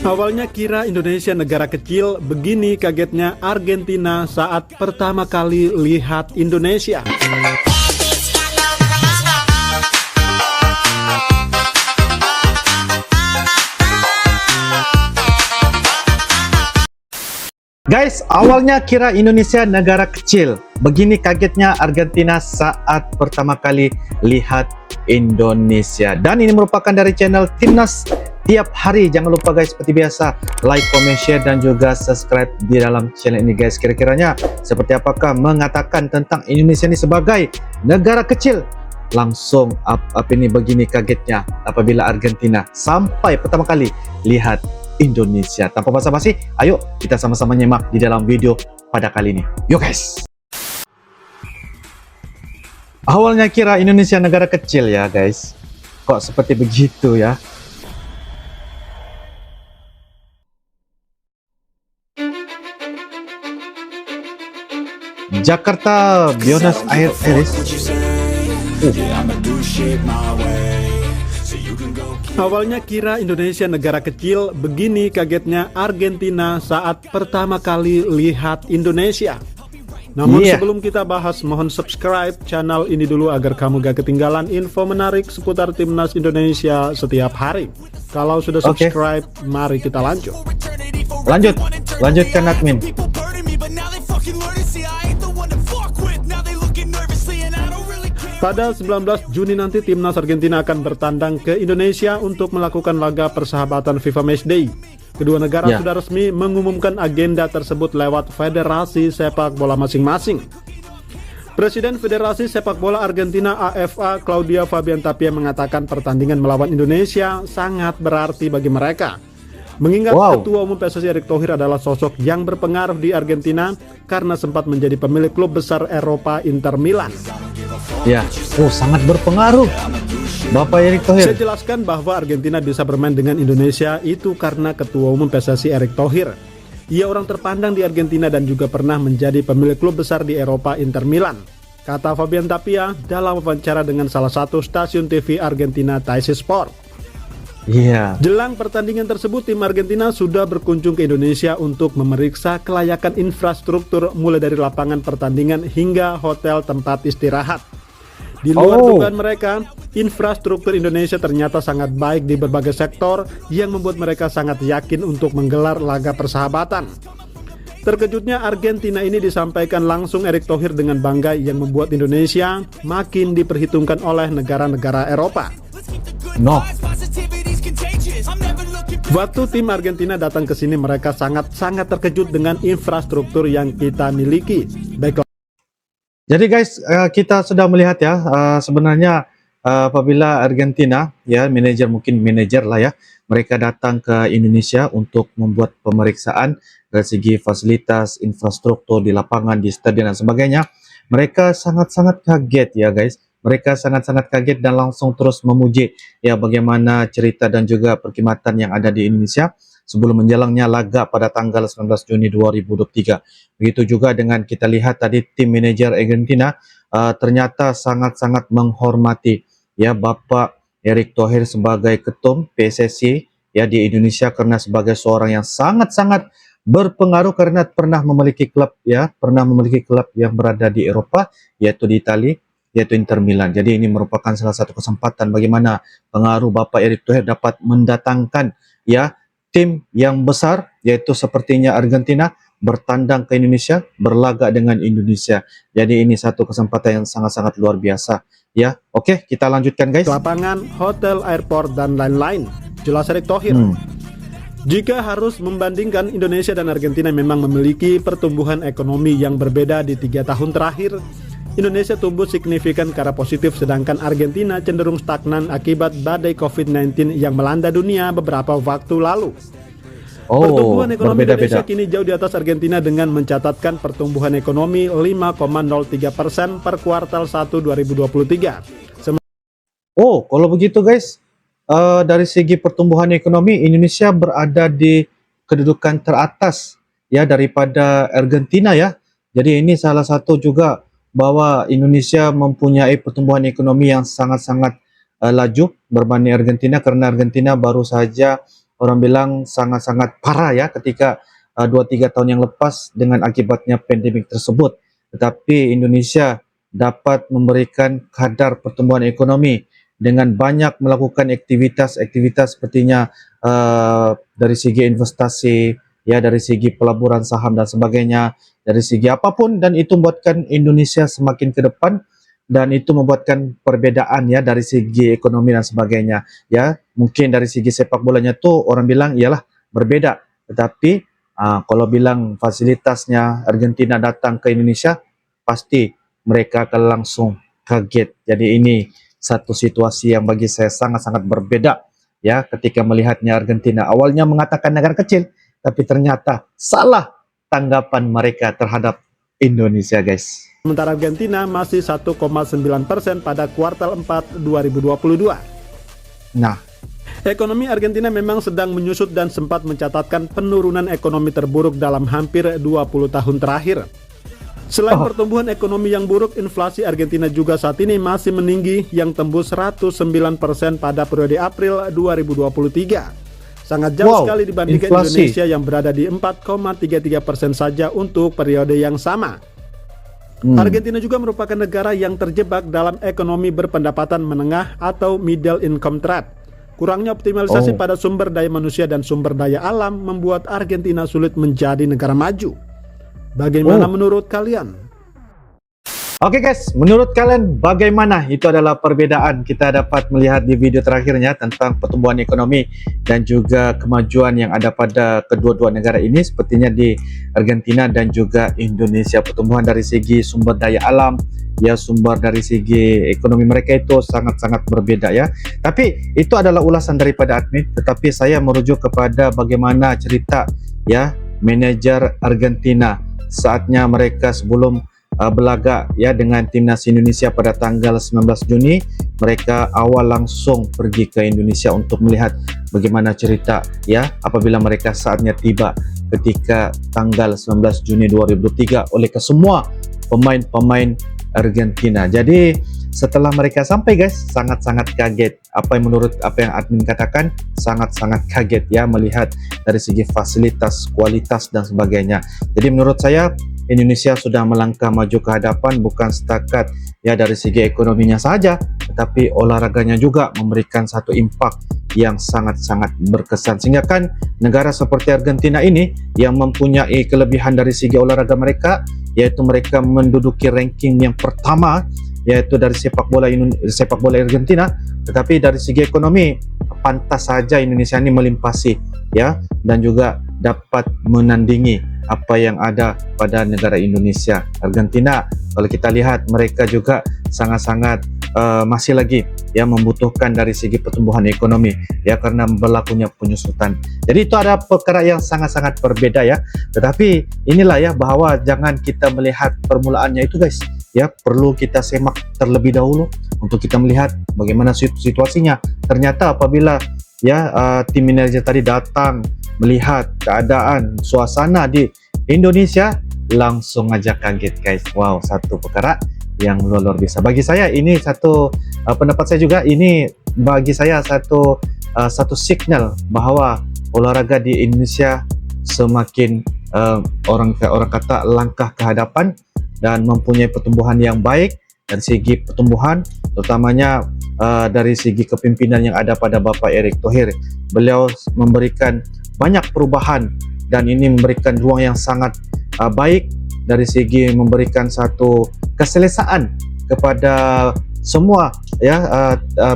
Awalnya kira Indonesia negara kecil, begini kagetnya Argentina saat pertama kali lihat Indonesia. Guys, awalnya kira Indonesia negara kecil. Begini kagetnya Argentina saat pertama kali lihat Indonesia. Dan ini merupakan dari channel Timnas tiap hari. Jangan lupa guys, seperti biasa, like, comment, share, dan juga subscribe di dalam channel ini guys. Kira-kiranya seperti apakah mengatakan tentang Indonesia ini sebagai negara kecil? Langsung ini begini kagetnya apabila Argentina sampai pertama kali lihat Indonesia. Tanpa basa-basi, ayo kita sama-sama nyimak di dalam video pada kali ini. Yuk guys. Awalnya kira Indonesia negara kecil ya guys. Kok seperti begitu ya? Jakarta Buenos Aires. Awalnya kira Indonesia negara kecil, begini kagetnya Argentina saat pertama kali lihat Indonesia. Namun sebelum kita bahas, mohon subscribe channel ini dulu agar kamu gak ketinggalan info menarik seputar Timnas Indonesia setiap hari. Kalau sudah subscribe, mari kita lanjut. Lanjutkan admin. Pada 19 Juni nanti Timnas Argentina akan bertandang ke Indonesia untuk melakukan laga persahabatan FIFA Matchday. Kedua negara sudah resmi mengumumkan agenda tersebut lewat federasi sepak bola masing-masing. Presiden Federasi Sepak Bola Argentina AFA Claudia Fabian Tapia mengatakan pertandingan melawan Indonesia sangat berarti bagi mereka. Mengingat Ketua Umum PSSI Erick Thohir adalah sosok yang berpengaruh di Argentina karena sempat menjadi pemilik klub besar Eropa Inter Milan. Ya, sangat berpengaruh Bapak Erick Thohir. Saya jelaskan bahwa Argentina bisa bermain dengan Indonesia itu karena Ketua Umum PSSI Erick Thohir. Ia orang terpandang di Argentina dan juga pernah menjadi pemilik klub besar di Eropa Inter Milan, kata Fabian Tapia dalam wawancara dengan salah satu stasiun TV Argentina TAS Sport. Jelang pertandingan tersebut, tim Argentina sudah berkunjung ke Indonesia untuk memeriksa kelayakan infrastruktur mulai dari lapangan pertandingan hingga hotel tempat istirahat. Di luar dugaan mereka, infrastruktur Indonesia ternyata sangat baik di berbagai sektor yang membuat mereka sangat yakin untuk menggelar laga persahabatan. Terkejutnya Argentina ini disampaikan langsung Erick Thohir dengan bangga yang membuat Indonesia makin diperhitungkan oleh negara-negara Eropa. Waktu tim Argentina datang ke sini, mereka sangat terkejut dengan infrastruktur yang kita miliki. Baiklah. Jadi guys, kita sudah melihat ya, sebenarnya apabila Argentina ya manajer lah ya, mereka datang ke Indonesia untuk membuat pemeriksaan dari segi fasilitas, infrastruktur di lapangan, di stadion dan sebagainya. Mereka sangat-sangat kaget ya guys. Mereka sangat-sangat kaget dan langsung terus memuji ya bagaimana cerita dan juga perkhidmatan yang ada di Indonesia sebelum menjalangnya laga pada tanggal 19 Juni 2023. Begitu juga dengan kita lihat tadi tim manajer Argentina ternyata sangat-sangat menghormati ya Bapak Erick Thohir sebagai ketum PSSI ya di Indonesia, karena sebagai seorang yang sangat-sangat berpengaruh karena pernah memiliki klub yang berada di Eropa, yaitu di Italia, yaitu Inter Milan. Jadi ini merupakan salah satu kesempatan bagaimana pengaruh Bapak Erick Thohir dapat mendatangkan ya tim yang besar, yaitu sepertinya Argentina, bertandang ke Indonesia, berlaga dengan Indonesia. Jadi ini satu kesempatan yang sangat-sangat luar biasa ya. Oke, kita lanjutkan guys. Lapangan, hotel, airport, dan lain-lain. Jelas Erick Thohir. Jika harus membandingkan, Indonesia dan Argentina memang memiliki pertumbuhan ekonomi yang berbeda di 3 tahun terakhir. Indonesia tumbuh signifikan ke arah positif, sedangkan Argentina cenderung stagnan akibat badai COVID-19 yang melanda dunia beberapa waktu lalu. Pertumbuhan ekonomi Indonesia kini jauh di atas Argentina dengan mencatatkan pertumbuhan ekonomi 5,03% per kuartal 1 2023. Kalau begitu guys, dari segi pertumbuhan ekonomi Indonesia berada di kedudukan teratas ya daripada Argentina ya. Jadi ini salah satu juga bahwa Indonesia mempunyai pertumbuhan ekonomi yang sangat-sangat laju berbanding Argentina, karena Argentina baru saja orang bilang sangat-sangat parah ya ketika 2-3 tahun yang lepas dengan akibatnya pandemik tersebut. Tetapi Indonesia dapat memberikan kadar pertumbuhan ekonomi dengan banyak melakukan aktivitas-aktivitas sepertinya dari segi investasi, ya dari segi pelaburan saham dan sebagainya, dari segi apapun, dan itu membuatkan Indonesia semakin ke depan dan itu membuatkan perbedaan ya dari segi ekonomi dan sebagainya. Ya, mungkin dari segi sepak bolanya tuh orang bilang iyalah berbeda, tetapi kalau bilang fasilitasnya Argentina datang ke Indonesia, pasti mereka akan langsung kaget. Jadi ini satu situasi yang bagi saya sangat-sangat berbeda ya ketika melihatnya Argentina. Awalnya mengatakan negara kecil, tapi ternyata salah tanggapan mereka terhadap Indonesia, guys. Sementara Argentina masih 1,9% pada kuartal 4 2022. Nah, ekonomi Argentina memang sedang menyusut dan sempat mencatatkan penurunan ekonomi terburuk dalam hampir 20 tahun terakhir. Selain pertumbuhan ekonomi yang buruk, inflasi Argentina juga saat ini masih meninggi yang tembus 109% pada periode April 2023. Sangat jauh sekali dibandingkan Indonesia yang berada di 4,33% saja untuk periode yang sama. Argentina juga merupakan negara yang terjebak dalam ekonomi berpendapatan menengah atau middle income trap. Kurangnya optimalisasi pada sumber daya manusia dan sumber daya alam membuat Argentina sulit menjadi negara maju. Bagaimana menurut kalian? Oke guys, menurut kalian bagaimana? Itu adalah perbedaan kita dapat melihat di video terakhirnya tentang pertumbuhan ekonomi dan juga kemajuan yang ada pada kedua-dua negara ini, sepertinya di Argentina dan juga Indonesia. Pertumbuhan dari segi sumber daya alam, ya sumber dari segi ekonomi mereka itu sangat-sangat berbeda ya. Tapi itu adalah ulasan daripada admin, tetapi saya merujuk kepada bagaimana cerita ya manajer Argentina saatnya mereka sebelum berlaga ya dengan timnas Indonesia pada tanggal 19 Juni. Mereka awal langsung pergi ke Indonesia untuk melihat bagaimana cerita ya apabila mereka saatnya tiba ketika tanggal 19 Juni 2023 oleh kesemua pemain-pemain Argentina. Jadi setelah mereka sampai guys, sangat-sangat kaget. Apa yang menurut apa yang admin katakan, sangat-sangat kaget ya melihat dari segi fasilitas, kualitas dan sebagainya. Jadi menurut saya Indonesia sudah melangkah maju ke hadapan, bukan setakat ya dari segi ekonominya saja, tetapi olahraganya juga memberikan satu impak yang sangat-sangat berkesan. Sehingga kan negara seperti Argentina ini yang mempunyai kelebihan dari segi olahraga mereka, yaitu mereka menduduki ranking yang pertama yaitu dari sepak bola Argentina, tetapi dari segi ekonomi pantas saja Indonesia ini melimpasi ya dan juga dapat menandingi apa yang ada pada negara Indonesia. Argentina kalau kita lihat mereka juga sangat-sangat masih lagi ya membutuhkan dari segi pertumbuhan ekonomi ya karena berlakunya penyusutan. Jadi itu ada perkara yang sangat-sangat berbeda ya. Tetapi inilah ya bahwa jangan kita melihat permulaannya itu guys. Ya perlu kita semak terlebih dahulu untuk kita melihat bagaimana situasinya. Ternyata apabila ya tim manajer tadi datang melihat keadaan suasana di Indonesia, langsung aja kaget guys. Wow, satu perkara yang luar biasa. Bagi saya ini satu pendapat saya juga, ini bagi saya satu signal bahwa olahraga di Indonesia semakin orang kata langkah ke hadapan dan mempunyai pertumbuhan yang baik dari segi pertumbuhan, terutamanya dari segi kepimpinan yang ada pada Bapak Erick Thohir. Beliau memberikan banyak perubahan dan ini memberikan ruang yang sangat baik dari segi memberikan satu keselesaan kepada semua ya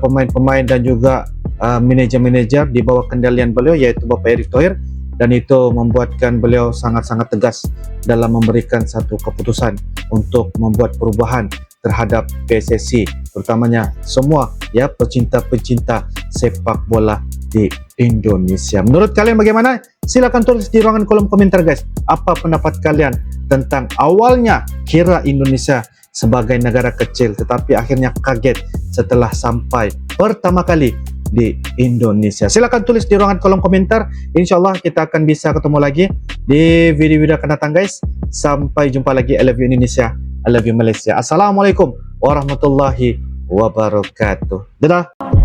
pemain-pemain dan juga manajer-manajer di bawah kendalian beliau yaitu Bapak Erick Thohir, dan itu membuatkan beliau sangat-sangat tegas dalam memberikan satu keputusan untuk membuat perubahan terhadap PSSI, terutamanya semua ya pecinta-pecinta sepak bola di Indonesia. Menurut kalian bagaimana? Silakan tulis di ruangan kolom komentar guys. Apa pendapat kalian tentang awalnya kira Indonesia sebagai negara kecil tetapi akhirnya kaget setelah sampai pertama kali di Indonesia? Silakan tulis di ruangan kolom komentar. Insyaallah kita akan bisa ketemu lagi di video-video akan datang guys. Sampai jumpa lagi. I love you Indonesia, I love you Malaysia. Assalamualaikum warahmatullahi wabarakatuh. Dadah.